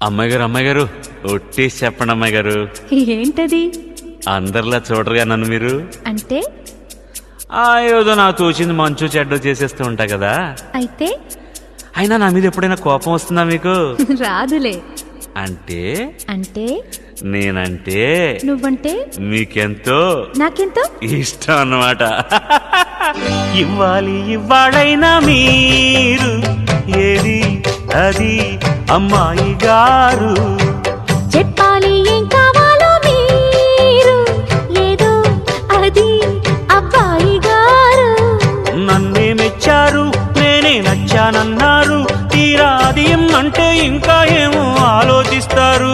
అమ్మాయి గారు ఒట్టేసి చెప్పండి అమ్మాయి గారు. ఏంటది? అందరిలా చూడరుగా నన్ను మీరు. అంటే ఏదో నాకు తోచింది మంచు చెడ్డ చేసేస్తూ ఉంటా కదా. అయితే అయినా నా మీద ఎప్పుడైనా కోపం వస్తుందా మీకు? రాదులే. అంటే అంటే నేనంటే నువ్వంటే మీకెంతో నాకెంతో ఇష్టం అన్నమాట. ఇవ్వాలైనా మీరు ఏది అది అమ్మాయి గారు, చెప్పాలి ఏం కావాలో మీరు ఏదో అది అబ్బాయి గారు. నన్నే మెచ్చారు నేనే నచ్చానన్నారు, తీరా అది అంటే ఇంకా ఏమో ఆలోచిస్తారు.